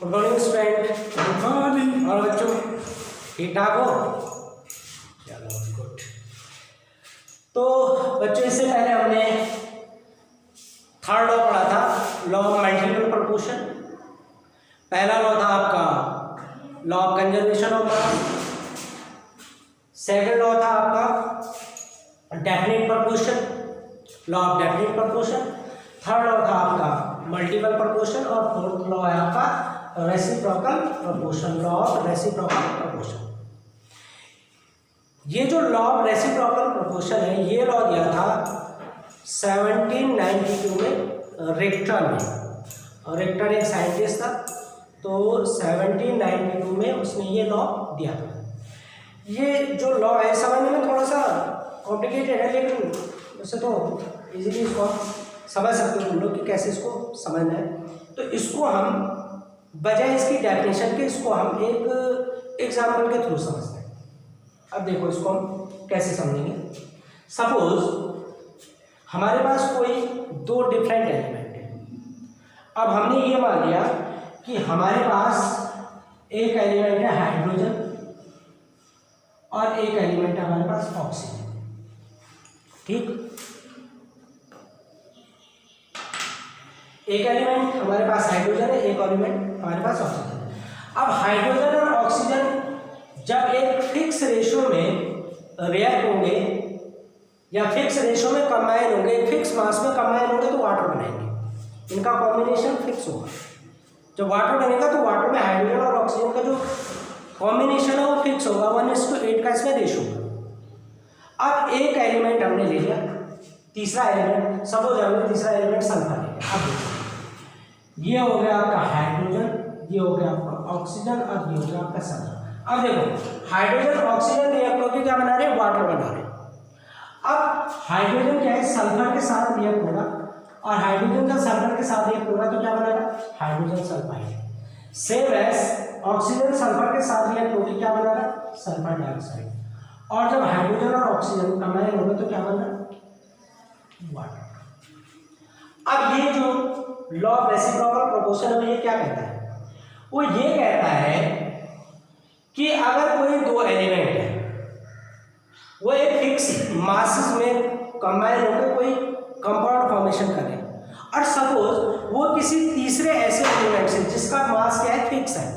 Good morning student. Good morning. और बच्चों ठीक ठाक हो? चलो गुड। तो बच्चों इससे पहले हमने थर्ड लॉ पढ़ा था, लॉ ऑफ मल्टीपल प्रोपोर्शन। पहला लॉ था आपका law of conservation of mass. Second law था आपका definite proportion, law of definite proportion. Third law था आपका मल्टीपल प्रोपोर्शन और फोर्थ लॉ है आपका reciprocal proportion, law of reciprocal proportion. ये जो लॉ ऑफ रेसिप्रोकल प्रोपोर्शन है ये लॉ दिया था 1792 में रिक्टर ने, और रिक्टर एक साइंटिस्ट था, तो 1792 में उसने ये लॉ दिया था। ये जो लॉ है समझने में थोड़ा सा कॉम्प्लिकेटेड है, लेकिन वैसे तो इजीली इसको समझ सकते हो तुम लोग कि कैसे इसको समझना है। तो इसको हम बजाय इसकी डेफिनेशन के इसको हम एक एग्जाम्पल के थ्रू समझते हैं। अब देखो इसको हम कैसे समझेंगे। सपोज हमारे पास कोई दो डिफरेंट एलिमेंट है। अब हमने ये मान लिया कि हमारे पास एक एलिमेंट है हाइड्रोजन और एक एलिमेंट है हमारे पास ऑक्सीजन। ठीक, एक एलिमेंट हमारे पास हाइड्रोजन है, एक एलिमेंट हमारे पास ऑक्सीजन है। अब हाइड्रोजन और ऑक्सीजन जब एक फिक्स रेशियो में रिएक्ट होंगे या फिक्स रेशियो में कंबाइन होंगे, एक फिक्स मास में कंबाइन होंगे तो वाटर बनाएंगे। इनका कॉम्बिनेशन फिक्स होगा। जब वाटर बनेगा तो वाटर में हाइड्रोजन और ऑक्सीजन का जो कॉम्बिनेशन है वो फिक्स होगा, 1:8 का इसमें रेशियो होगा। अब एक एलिमेंट हमने ले लिया, तीसरा एलिमेंट, सपोज हमने तीसरा एलिमेंट सल्फर ले लिया। अब ये हो गया आपका हाइड्रोजन, ये हो गया आपका ऑक्सीजन और ये हो गया आपका सल्फर। अब देखो हाइड्रोजन ऑक्सीजन रिएक्ट होकर क्या बना रहे हैं? वाटर बना रहे हैं। अब हाइड्रोजन क्या है? सल्फर के साथ रिएक्ट होगा, और हाइड्रोजन का सल्फर के साथ रिएक्ट होगा तो क्या बनेगा? Hydrogen sulphide. Same as oxygen sulphur के साथ रिएक्ट होगी, क्या बनेगा? Sulphur dioxide. और जब हाइड्रोजन और ऑक्सीजन कंबाइन होगा तो क्या बनेगा? वाटर। अब ये जो लॉ ऑफ रेसिप्रोकल प्रोपोर्शन है ये क्या कहता है? वो ये कहता है कि अगर कोई दो एलिमेंट है वो एक फिक्स मासेस में कंबाइन होकर कोई कंपाउंड फॉर्मेशन करें, और सपोज वो किसी तीसरे ऐसे एलिमेंट से जिसका मास क्या है? फिक्स है,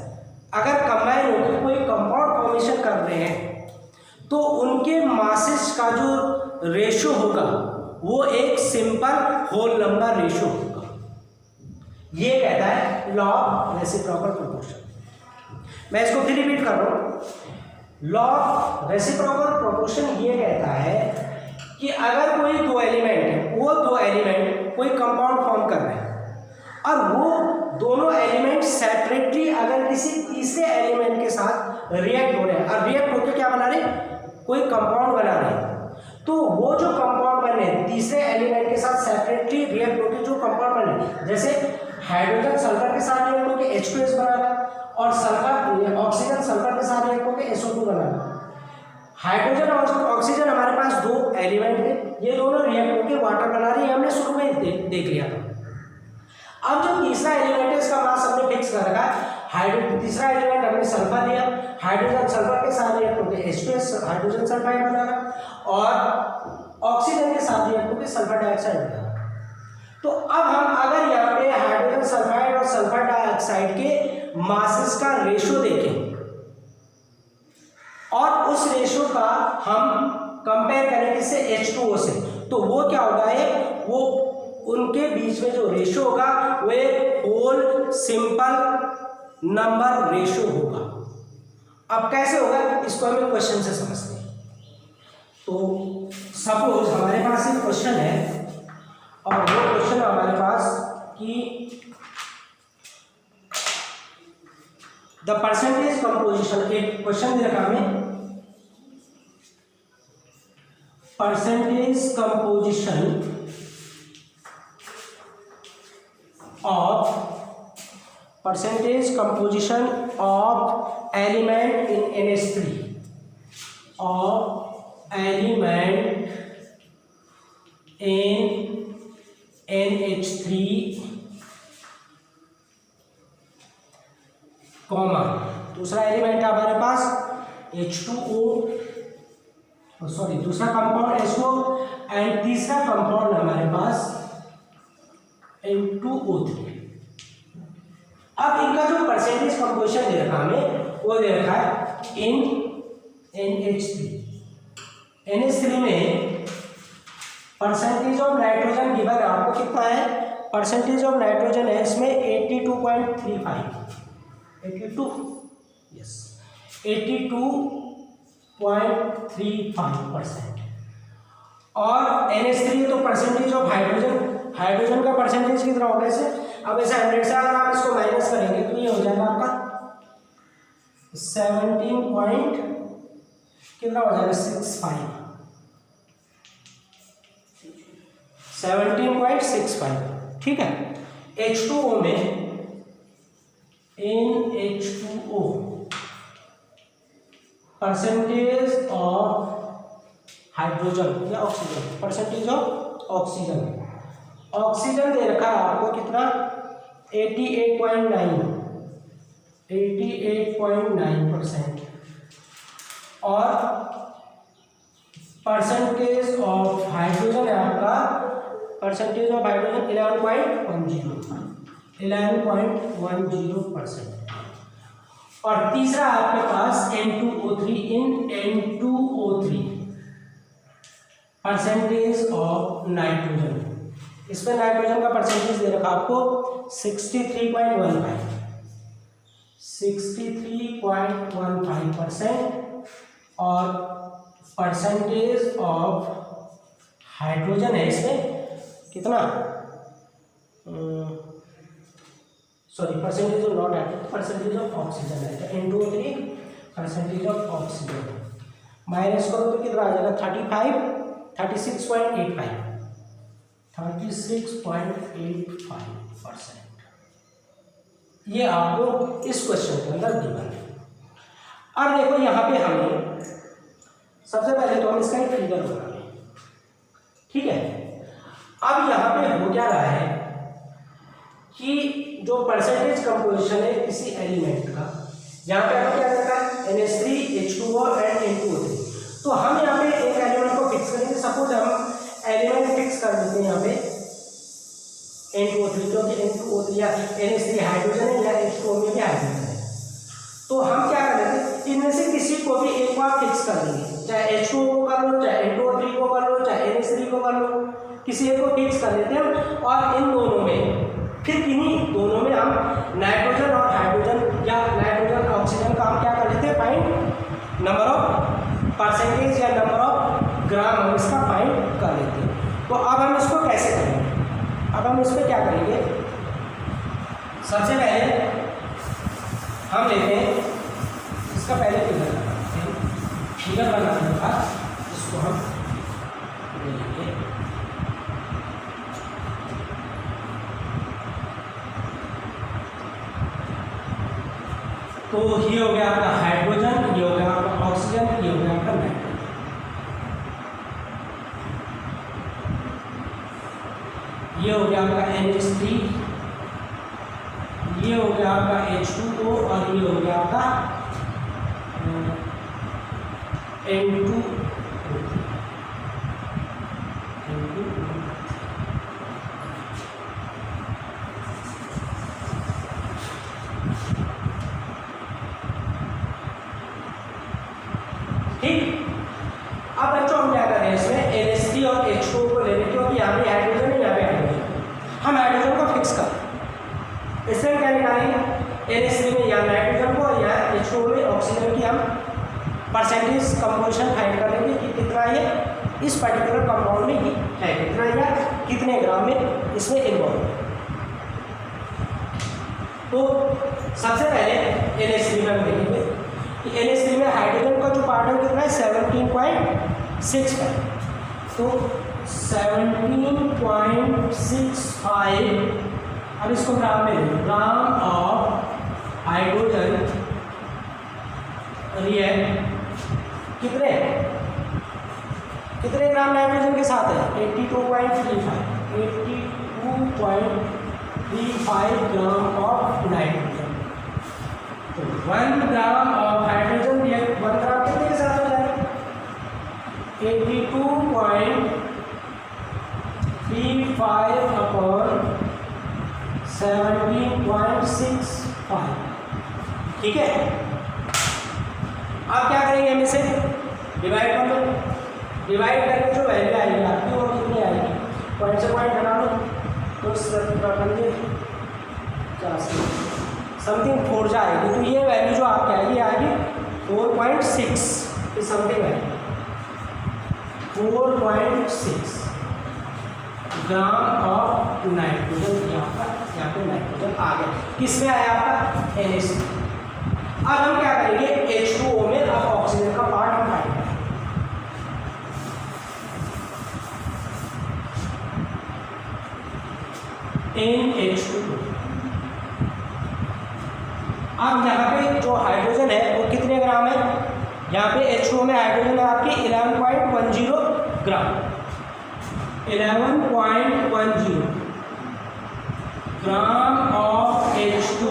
अगर कंबाइन होकर कोई कंपाउंड फॉर्मेशन कर रहे हैं तो उनके मासेस का जो रेशियो होगा वो एक सिंपल होल नंबर रेशियो होगा। ये कहता है लॉ ऑफ रेसिप्रोकल प्रोपोर्शन। मैं इसको फिर रिपीट कर रहा हूं। लॉ ऑफ रेसिप्रोकल प्रोपोर्शन ये कहता है कि अगर कोई दो एलिमेंट है, वो दो एलिमेंट कोई कंपाउंड फॉर्म कर रहे हैं और वो दोनों एलिमेंट सेपरेटली अगर किसी तीसरे एलिमेंट के साथ रिएक्ट हो रहे हैं और रिएक्ट होकर क्या बना रहे हैं? कोई कंपाउंड बना रहे हैं, तो वो जो कंपाउंड बने तीसरे एलिमेंट के साथ सेपरेटली रिएक्ट होकर जो कंपाउंड बने, जैसे हाइड्रोजन सल्फर के साथ रिएक्ट होकर H2S बनाना और सल्फर ऑक्सीजन सल्फर के साथ रिएक्ट होकर SO2 बनाना। हाइड्रोजन और ऑक्सीजन हमारे पास दो एलिमेंट है, ये दोनों रिएक्ट होकर वाटर बना रही है, हमने शुरू में देख लिया था। अब जो तीसरा एलिमेंट है इसका मास हमने फिक्स कर रखा है। तीसरा एलिमेंट हमने सल्फर लिया, हाइड्रोजन सल्फर के साथ रिएक्ट होकर H2S हाइड्रोजन सल्फाइड बनाना और ऑक्सीजन के साथ रिएक्ट होकर सल्फर डाइऑक्साइड बनाना। तो अब हम अगर यहाँ पे हाइड्रोजन सल्फाइड और सल्फर डाइऑक्साइड के मासेस का रेशियो देखें और उस रेशियो का हम कंपेयर करें किससे? H2O से, तो वो क्या होगा? वो उनके बीच में जो रेशियो होगा वो एक होल सिंपल नंबर रेशियो होगा। अब कैसे होगा इसको हम क्वेश्चन से समझते हैं। तो सपोज हमारे पास एक क्वेश्चन है और वो क्वेश्चन हमारे पास कि द परसेंटेज कंपोजिशन, एक क्वेश्चन दे रखा हमें, percentage composition of element in NH3 of element in NH3 comma दूसरा एलिमेंट है हमारे पास H2O, सॉरी दूसरा कंपाउंड H2O एंड तीसरा कंपाउंड हमारे पास N2O3। अब इनका जो परसेंटेज कंपोजिशन दे रखा हमें वो दे रखा है इन NH3। NH3 में परसेंटेज ऑफ नाइट्रोजन गिवन है आपको कितना है, परसेंटेज ऑफ नाइट्रोजन है इसमें 82.35 और NH3 तो परसेंटेज ऑफ हाइड्रोजन का परसेंटेज कितना होगा इसे, अब ऐसे 100 से अगर आप इसको माइनस करेंगे तो ये हो जाएगा आपका 17 पॉइंट कितना हो जाएगा 17.65, ठीक है। H2O में इन H2O परसेंटेज ऑफ हाइड्रोजन या ऑक्सीजन, परसेंटेज ऑफ ऑक्सीजन दे रखा है आपको कितना 88.9% और परसेंटेज ऑफ हाइड्रोजन है आपका 11.10%। और तीसरा आपके पास N2O3 in N2O3 percentage of nitrogen, इसमें नाइट्रोजन का परसेंटेज दे रखा आपको 63.15% और परसेंटेज ऑफ हाइड्रोजन है इसमें कितना, sorry percentage of not hydrogen, percentage of oxygen है N2O3 percentage of oxygen minus करो तो कितना आ जाएगा 36.85%। ये आपको इस क्वेश्चन के अंदर दिया है। अब देखो यहाँ पे हमें सबसे पहले तो हम इसका एक फिगर बनाएंगे, ठीक है। अब यहाँ पे हो क्या रहा है कि जो परसेंटेज कंपोजिशन है किसी एलिमेंट का, यहाँ पे हमें क्या करना है NH3 H2O एंड N2O3, तो हम यहाँ पे एक एलिमेंट को फिक्स करेंगे। सपोज हम एलिमेंट फिक्स कर देते हैं यहाँ पे N2O3, क्योंकि N2O3 या NH3 हाइड्रोजन है या H2O में भी हाइड्रोजन है, तो हम क्या कर लेते हैं इनमें से किसी को भी एक बार फिक्स कर देंगे, चाहे H2O को कर लो, चाहे N2O3 को कर लो, चाहे NH3 को कर लो, किसी एक को फिक्स कर देते हैं। और इन दोनों में फिर इन्हीं दोनों में हम नाइट्रोजन और हाइड्रोजन या नाइट्रोजन ऑक्सीजन का हम क्या कर लेते हैं फाइंड, नंबर ऑफ परसेंटेज या नंबर ऑफ ग्राम हम इसका फाइंड कर लेते हैं। तो अब हम इसको कैसे करेंगे, अब हम इस पर क्या करेंगे, सबसे पहले हम लेते हैं इसका पहले फिगर बनाने के बाद इसको हम लेंगे। तो ये हो गया आपका हाइड्रोजन, ये हो गया आपका ऑक्सीजन, ये हो गया आपका नाइट्रोजन। ये हो गया आपका NH3, ये हो गया आपका H2O और ये हो गया आपका N2O। ठीक, अब बच्चों हम क्या कर रहे हैं इसमें NH3 और H2O को ले लें, क्योंकि यहाँ पे हाइड्रोजन है, यहाँ पे हाइड्रोजन, हम हाइड्रोजन को फिक्स कर इसमें क्या निकालेंगे NH3 में या नाइट्रोजन को या H2O में ऑक्सीजन की हम परसेंटेज कंपोजिशन फाइंड कर लेंगे कि कितना ये इस पर्टिकुलर कंपाउंड में है, कितना या कितने ग्राम में इसमें इन्वॉल्व है। तो सबसे पहले NH3 में हम देखेंगे कि NH3 में हाइड्रोजन का जो पार्ट है कितना है 17.65, तो 17.65, अब इसको ग्राम में ग्राम ऑफ हाइड्रोजन रिएक्ट कितने ग्राम नाइट्रोजन के साथ है 82.35 ग्राम ऑफ नाइट्रोजन। तो 1 ग्राम ऑफ हाइड्रोजन रिएक्ट 1 ग्राम कितने के साथ हो जाएगा 82.35 अपॉन 17.65। ठीक है, आप क्या करेंगे, हम इसे डिवाइड कर लो। डिवाइड करके जो वैल्यू आएगी आपकी वो कितनी आएगी, पॉइंट से पॉइंट हटा लो तो समथिंग 4 जाएगी। तो ये वैल्यू जो आपकी आएगी 4.6 समथिंग आएगी, 4.6 ग्राम ऑफ नाइट्रोजन। यहाँ पे नाइट्रोजन आ गया, किसमें आया आपका NH। अब हम क्या करेंगे, H2O में अब ऑक्सीजन का पार्ट हम फाइंड करेंगे। NH2। अब यहाँ पे जो हाइड्रोजन है वो कितने ग्राम है, यहाँ पे H2O में हाइड्रोजन है आपकी 11.10 ग्राम, 11.10 gram of H2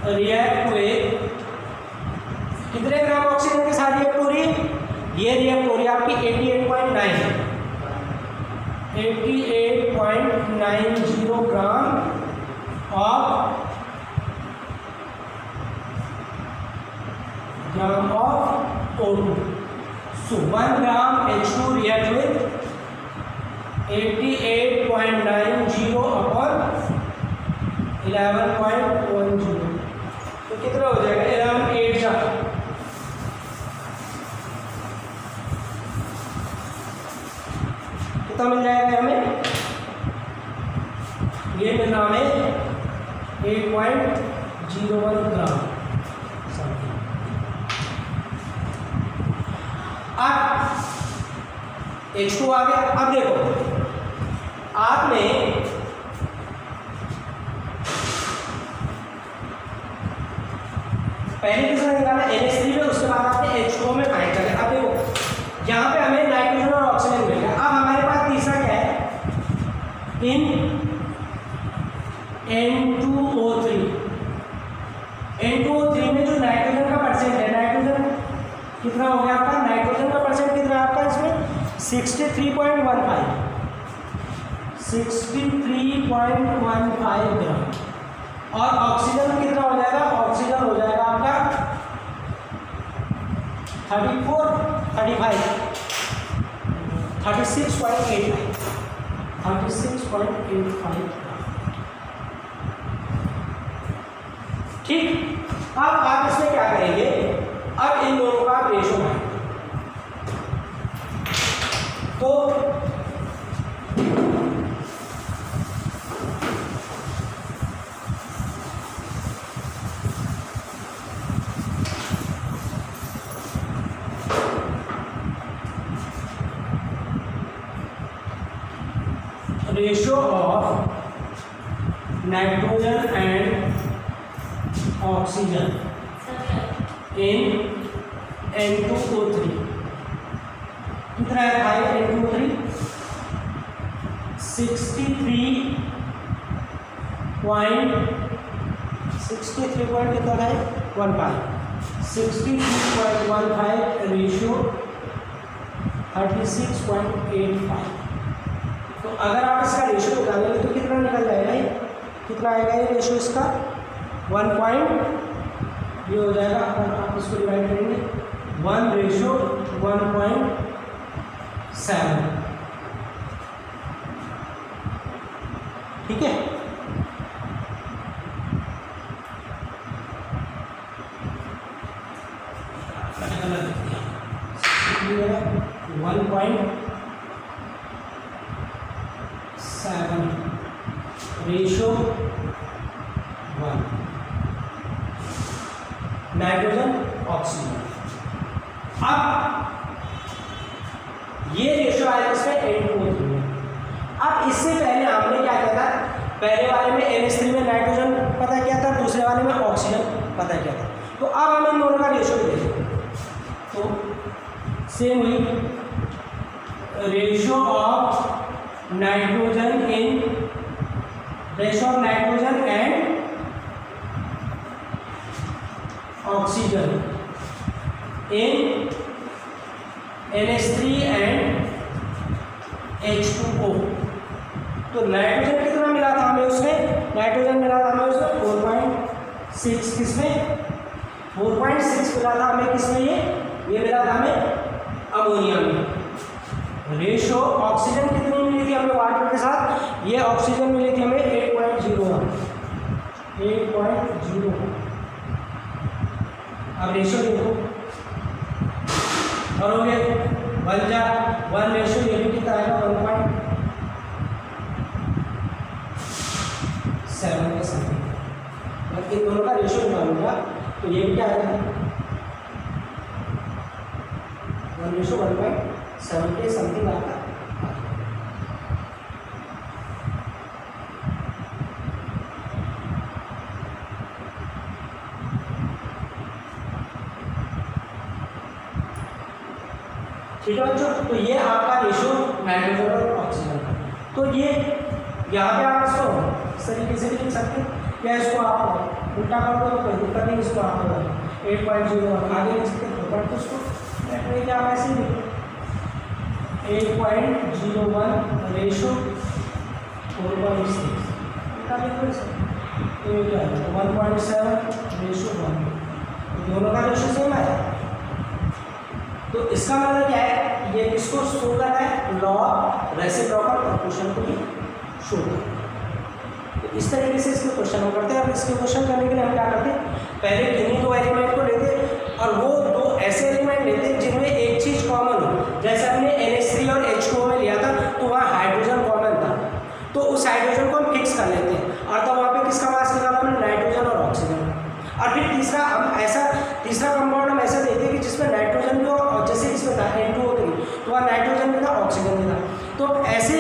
react with कितने ग्राम ऑक्सीजन के साथ रिएक्ट हो रही है, ये रिएक्ट हो रही है आपकी 88.90 gram of O2। So 1 gram H2 react with 88.90 upon 11.10, तो कितना हो जाएगा 11.8 जा, कितना मिल जाएगा हमें, ये मिल रहा हमें 8.01 ग्राम। अब H2 आ गया। अब देखो आपने पहले किसने निकाला NH3 में, उसके बाद आपने H2O में फाइंड कर लिया। अब देखो यहाँ पे हमें नाइट्रोजन और ऑक्सीजन मिल गया। अब हमारे पास तीसरा क्या है, इन N2O3 में जो नाइट्रोजन का परसेंट है, नाइट्रोजन कितना हो गया आपका, नाइट्रोजन का परसेंट कितना है आपका इसमें 63.15 ग्राम, और ऑक्सीजन कितना हो जाएगा, ऑक्सीजन हो जाएगा आपका 36.85। ठीक, अब आप इसमें क्या करेंगे, अब इन दोनों का रेशो है, तो ratio of nitrogen and oxygen in N2O3 कितना है भाई, N2O3 कितना है 63.15 रेशियो 36.85। तो अगर आप इसका रेशियो निकालेंगे तो कितना निकल जाएगा, ये कितना आएगा, ये रेशियो इसका 1 पॉइंट, ये हो जाएगा, आप इसको डिवाइड करेंगे 1:1.7। ठीक है, गलत 1.7 रेशियो 1 नाइट्रोजन ऑक्सीजन। अब ये रेशियो आया इसमें N2O3 में। अब इससे पहले हमने क्या किया था, पहले वाले में NH3 में नाइट्रोजन पता किया था, दूसरे वाले में ऑक्सीजन पता किया था। तो अब हम इन दोनों का रेशियो देखें, तो सेम हुई ratio of nitrogen and oxygen in NH3 and H2O। तो नाइट्रोजन कितना मिला था हमें उसमें? नाइट्रोजन मिला था हमें उसमें 4.6, किसमें 4.6 मिला था हमें, किसमें ये मिला था हमें अमोनिया में। रेशो ऑक्सीजन कितनी मिली थी हमें वाटर के साथ? ये ऑक्सीजन मिली थी हमें 8.01। अब रेशो देखो करोगे 1 रेशो, ये भी कितना आएगा 1.7 के समथिंग। मैं इन दोनों का रेशो निकालूंगा तो ये भी क्या आएगा 1:1.7 के समथिंग आता है। ठीक है बच्चों, तो ये आपका रेशो नाइट्रोजन और ऑक्सीजन का। तो ये यहाँ पे आप इसको इस तरीके से भी लिख सकते हैं, या इसको आप उल्टा कर दो तो कोई दिक्कत नहीं, इसको आप 8.01 आगे लिख सकते हैं, बट उसको क्या ऐसे ही 8.01 रेशो 4.6 तो ये क्या है 1.7 रेशो 1, दोनों का रेशो सेम है। तो इसका मतलब क्या है, ये किसको शो कर रहा है? लॉ रेसिप्रोकल प्रोपोर्शन को शो कर रहा है। तो इस तरीके से इसके क्वेश्चन हम करते हैं। अब इसके क्वेश्चन करने के लिए हम क्या करते हैं, पहले किन्हीं दो एलिमेंट को लेते हैं और वो दो ऐसे एलिमेंट लेते हैं जिनमें एक चीज़ कॉमन हो। जैसे हमने NH3 और H2O में लिया था तो वहाँ हाइड्रोजन कॉमन था, तो उस हाइड्रोजन को हम फिक्स कर लेते हैं और तब वहाँ पे किसका मास निकाला हमने? नाइट्रोजन और ऑक्सीजन। और फिर तीसरा कंपाउंड हम ऐसा देते हैं कि जिसमें नाइट्रोजन भी हो, और जैसे इसमें था N2O3 तो वहाँ नाइट्रोजन भी था, ऑक्सीजन भी था। तो ऐसे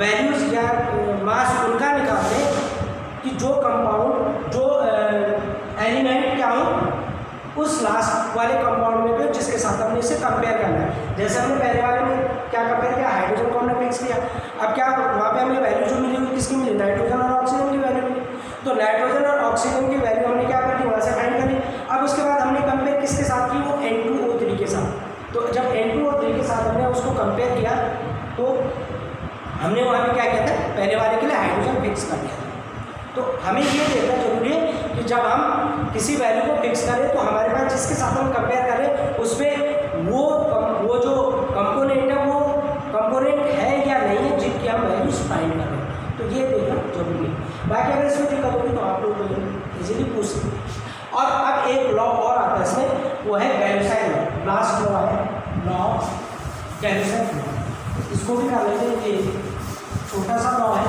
वैल्यूज या मास उनका निकालते हैं कि जो कंपाउंड जो एलिमेंट क्या हो उस लास्ट वाले कंपाउंड में भी जिसके साथ हमने इसे कंपेयर करना है। जैसे हमने पहले वाले में क्या कंपेयर किया, हाइड्रोजन को हमने फिक्स किया। अब क्या वहाँ पे हमें वैल्यू जो मिली वो किसकी मिली? नाइट्रोजन और ऑक्सीजन की वैल्यू मिली। तो नाइट्रोजन और ऑक्सीजन की वैल्यू हमने क्या कर दी, वहाँ से फाइंड करी। अब उसके बाद हमने कंपेयर किसके साथ की? वो N2O3 के साथ। तो जब N2O3 के साथ हमने उसको कंपेयर किया तो हमने वहाँ पे क्या किया था, पहले वाले के लिए हाइड्रोजन फिक्स कर दिया था। तो हमें ये देखना जरूरी है कि जब हम किसी वैल्यू को फिक्स करें तो हमारे पास जिसके साथ हम कंपेयर करें उसमें वो जो कंपोनेंट है वो कंपोनेंट है या नहीं है जिनकी हम वैल्यूज फाइंड करें। तो ये देखना जरूरी है। बाकी अगर इसमें दिक्कत होगी तो आप लोग इजीली पूछ सकते हैं। और अब एक लॉ और आता है इसमें, वो है गैल्यूसाइड लॉ। लास्ट लॉ है लॉ गैल्यूसाइड लॉ, इसको भी कर लेते हैं। ये छोटा सा लॉ है,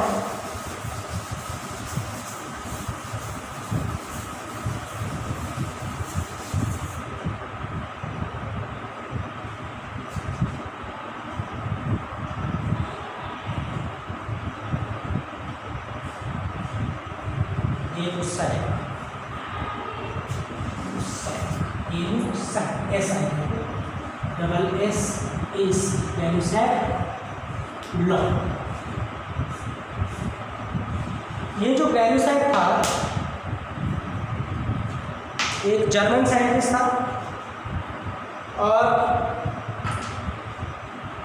ये गुस्सा है, गैल्यूसाइड लॉ। ये जो गैल्यूसाइड था एक जर्मन साइंटिस्ट था और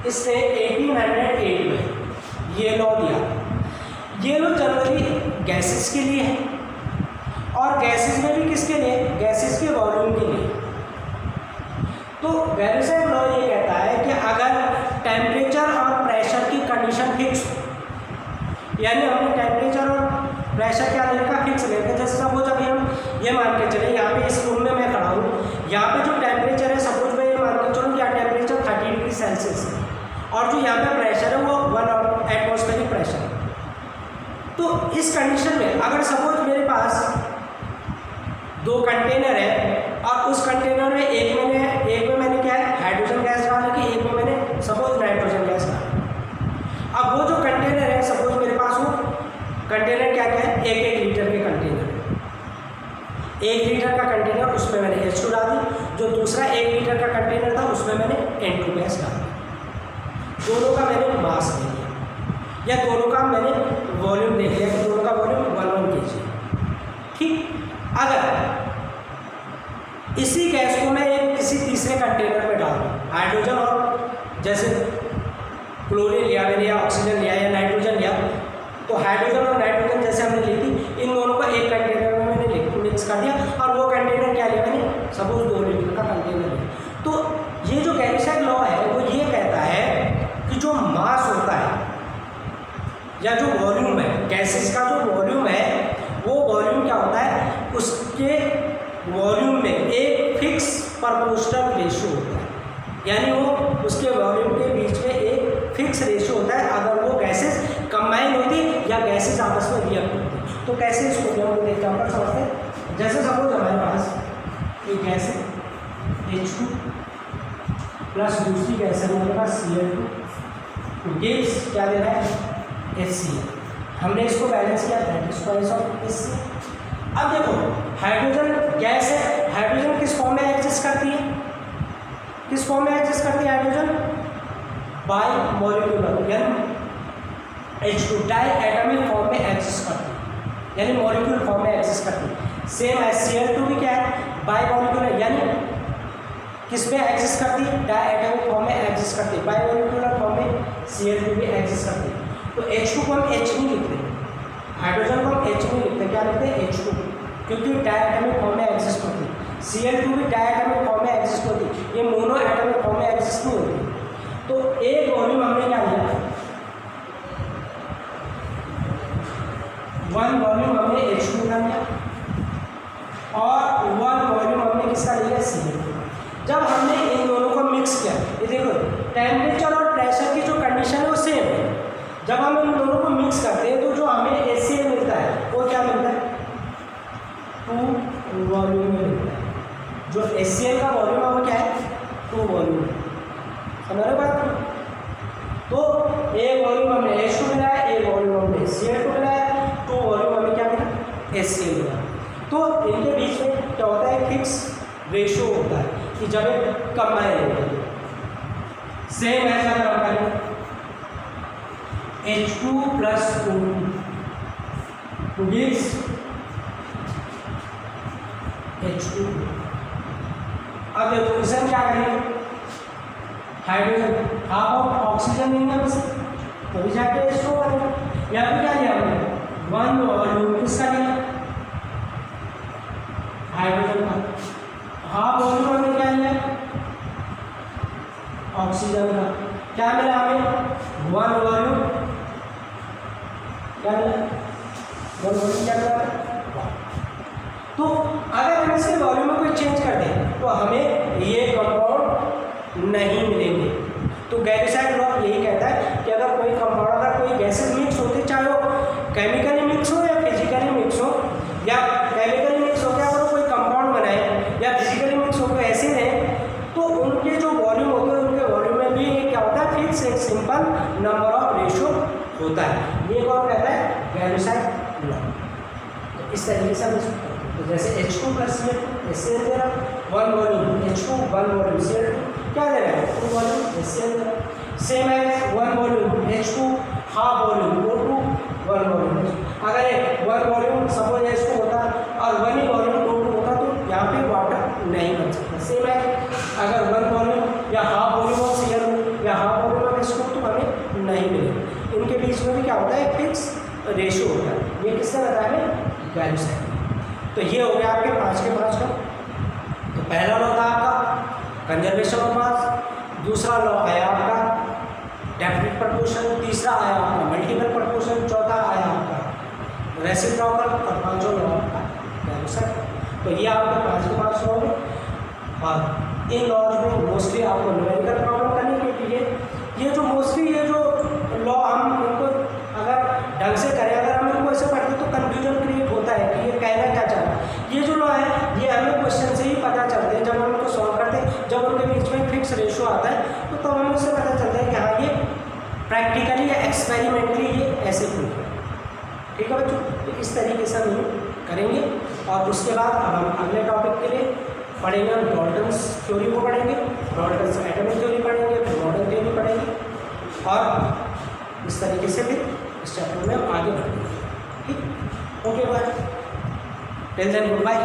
इसने 1808 में ये लॉ दिया। ये लॉ जनरली गैसेस के लिए है और गैसेस में भी किसके लिए? गैसेस के वॉल्यूम के लिए। तो गैल्यूसाइड लॉ ये कहता है कि अगर टेम्परेचर और प्रेशर की कंडीशन फिक्स हो, यानी हमने टेम्परेचर और प्रेशर क्या लेने का फिक्स लेते हैं। जैसे सपोज अभी हम ये मान के चले, यहाँ पे इस रूम में मैं खड़ा हूँ, यहाँ पे जो टेम्परेचर है सपोज मैं ये मान के चलूँ क्या टेम्परेचर 30 डिग्री सेल्सियस है और जो यहाँ पे प्रेशर है वो 1 एटमॉस्फेरिक प्रेशर है। तो इस कंडीशन में अगर सपोज मेरे पास दो कंटेनर है और उस कंटेनर में एक में मैंने क्या है हाइड्रोजन गैस डाल रखी, एक में मैंने सपोज नाइट्रोजन गैस डाल। अब वो जो कंटेनर है सपोज मेरे पास वो कंटेनर क्या क्या है, 1-1 लीटर के कंटेनर, 1 लीटर का कंटेनर उसमें मैंने H2 डाल दी, जो दूसरा 1 लीटर का कंटेनर था उसमें मैंने N2 गैस डाल दी। दोनों का मैंने मास दे दिया या दोनों का मैंने वॉल्यूम देख लिया कि दोनों का वॉल्यूम 1 kg। ठीक, अगर इसी गैस को मैं एक किसी तीसरे कंटेनर में डाल दूँ, हाइड्रोजन और जैसे क्लोरीन लिया मैंने या ऑक्सीजन लिया या नाइट्रोजन लिया, तो हाइड्रोजन और नाइट्रोजन जैसे हमने ली थी, इन दोनों को एक कंटेनर में मैंने मिक्स कर दिया और वो कंटेनर क्या लिया मैंने, सपोज 2 लीटर का कंटेनर लिया। तो ये जो गैलिसाइड लॉ है वो ये कहता है कि जो मास होता है या जो वॉल्यूम है, गैसेस का जो वॉल्यूम है, वो वॉल्यूम क्या होता है, उसके वॉल्यूम में एक फिक्स प्रोपोर्शनल रेशियो होता है, यानी वो उसके वॉल्यूम के बीच में एक फिक्स रेशियो होता है अगर वो गैसेस कंबाइन होती या गैसेस आपस में रिएक्ट होती। तो कैसे इसको हम लोग एग्जाम्पल समझते हैं, जैसे सपोज हमारे पास एक गैस है H2 प्लस दूसरी गैस है हमारे पास Cl2 गिव्स क्या दे रहा है HCl, हमने इसको बैलेंस किया, that is price of HCl। अब देखो हाइड्रोजन गैस है, हाइड्रोजन किस फॉर्म में एग्जिस्ट करती है, किस फॉर्म में एग्जिस्ट करती है हाइड्रोजन, बाय मॉलिक्यूलर, यानी H2 डाई एटॉमिक फॉर्म में एग्जिस्ट करती है, यानी मॉलिक्यूल फॉर्म में एग्जिस्ट करती है। सेम एज Cl2 भी क्या है, बाय मॉलिक्यूलर, यानी किस में एग्जिस्ट करती है, डाई एटॉमिक फॉर्म में एग्जिस्ट करती है, बाय मॉलिक्यूलर फॉर्म में Cl2 भी एग्जिस्ट करती है। तो H2 को हम H नहीं लिखते, हाइड्रोजन को हम H नहीं लिखते, क्या लिखते हैं H2, क्योंकि डायटोमिक फॉर्म में एग्जिस्ट होती है। Cl2 भी डायटोमिक फॉर्म में एग्जिस्ट होती है, ये मोनो एटॉमिक फॉर्म में एग्जिस्ट नहीं होती। तो एक वॉल्यूम हमने क्या लिया, 1 वॉल्यूम हमने H2 का लिया और 1 वॉल्यूम हमने किसका लिया, Cl2। जब हमने इन दोनों को मिक्स किया, ये देखो टेम्परेचर और प्रेशर की जो कंडीशन है वो सेम है। जब हम इन दोनों को मिक्स करते हैं तो जो हमें HCl मिलता है वो क्या मिलता है, 2 वॉल्यूम में मिलता है। जो HCl का वॉल्यूम है वो क्या है, 2 वॉल्यूम, समझ रहे बात। तो एक वॉल्यूम हमें H2 मिला है, एक वॉल्यूम हमें Cl2 मिला है, 2 वॉल्यूम हमें क्या मिला, HCl मिला। तो इनके बीच में क्या होता है, फिक्स रेशियो होता है कि जब एक कंबाइन होता है। सेम ऐसा काम करें H2 plus O2 gives H2। अब देखो इसे हम क्या करेंगे, हाइड्रोजन हाफ ऑफ ऑक्सीजन देंगे बस, तभी जाके H2 करेंगे। यहाँ पे क्या लिया हमने, 1 वॉल्यूम किसका लिया, हाइड्रोजन का, हाफ वॉल्यूम हमने क्या लिया, ऑक्सीजन का। क्या मिला हमें, 1 वॉल्यूम क्या मिला, 1 वॉल्यूम क्या मिला। तो अगर हम इसके वॉल्यूम में कोई चेंज कर दें तो हमें ये कंपाउंड नहीं मिलेंगे। तो गैलिसाइड लॉ यही कहता है कि अगर कोई कंपाउंड, अगर कोई गैसेस मिक्स होती, चाहे वो केमिकली मिक्स हो या फिजिकली मिक्स हो, या केमिकली मिक्स होकर अगर कोई कंपाउंड बनाए या फिजिकली मिक्स होकर ऐसे रहे, तो उनके जो वॉल्यूम होते हैं उनके वॉल्यूम में भी क्या होता है, फिक्स एक सिंपल नंबर ऑफ रेशियो होता है। ये कौन कहता है, गैलिसाइड लॉ। तो इस तरीके से हम, तो जैसे H2 प्लस HCl दे रहा, 1 वॉल्यूम H2, 1 वॉल्यूम Cl2, क्या दे रहा है, 2 वॉल्यूम HCl दे रहा। सेम है 1 volume H2, half volume O2, 1 volume. अगर 1 वॉल्यूम सपोज H2 होता और 1 ही वॉल्यूम O2 होता तो यहाँ पे वाटर नहीं बन सकता। सेम है अगर 1 वॉल्यूम या हाफ वॉल्यूम ऑफ Cl या हाफ वॉल्यूम ऑफ H2 तो हमें नहीं मिलेगा। इनके बीच में भी क्या होता है, फिक्स रेशियो होता है। ये किसने बताया हमें, गैलिसाइड। तो ये हो गया आपके 5 के 5 का। तो पहला लॉ था आपका कंजर्वेशन ऑफ मास, दूसरा लॉ आया आपका डेफिनेट प्रोपोर्शन, तीसरा आया आपका मल्टीपल प्रोपोर्शन, चौथा आया आपका रेसिप्रोकल और पांचवा लॉ आपका गैलिसाइड। तो ये आपके 5 के 5 लॉ है। और इन लॉज में मोस्टली आपको न्यूमेरिकल प्रॉब्लम करनी, क्योंकि ये जो मोस्टली ये जो लॉ हम इनको अगर ढंग से करें, अगर हम इनको ऐसे पढ़ते तो कन्फ्यूजन क्रिएट होता है कि ये कहना क्या चाह रहा है। ये जो लॉ है ये हमें क्वेश्चन से ही पता चलते हैं, जब हम उनको सॉल्व करते हैं, जब उनके बीच में फिक्स रेशियो आता है तो तब हमें उससे पता चलता है कि हाँ ये प्रैक्टिकली या एक्सपेरिमेंटली ये ऐसे प्रूफ है। ठीक है बच्चों, तो इस तरीके से हम करेंगे। और उसके बाद अब हम अगले टॉपिक के लिए पढ़ेंगे, हम डॉल्टन्स थ्योरी को पढ़ेंगे, डॉल्टन्स एटॉमिक थ्योरी पढ़ेंगे, फिर मॉडर्न थ्योरी पढ़ेंगे, और इस तरीके से फिर इस चैप्टर में हम आगे बढ़ेंगे। ठीक, okay bye, till then good bye.